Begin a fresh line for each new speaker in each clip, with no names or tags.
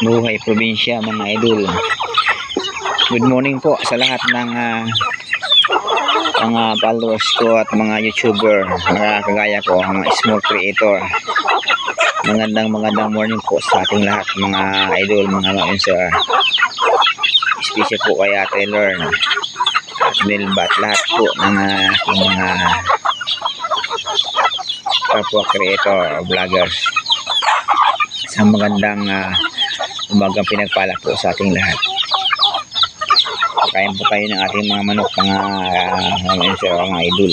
Buhay probinsya mga idol. Good morning po sa lahat ng mga followers ko at mga YouTuber, mga kagaya ko, mga small creator. Magandang morning po sa ating lahat mga idol, mga influencer. Special po kay Ate Lern at Milbat, lahat po ng mga kapwa creator, vloggers. Isang magandang umagang pinagpala po sa ating lahat. Kain po tayo ng ating mga manok, mga idol.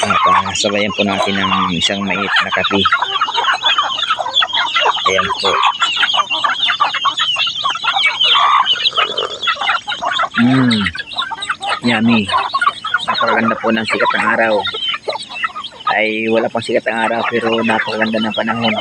At sabayan po natin ng isang mait na kape. Ayan po. Yummy. Napakaganda po ng sikat ng araw. Ay wala pang sikat ng araw pero napakaganda ng panahon.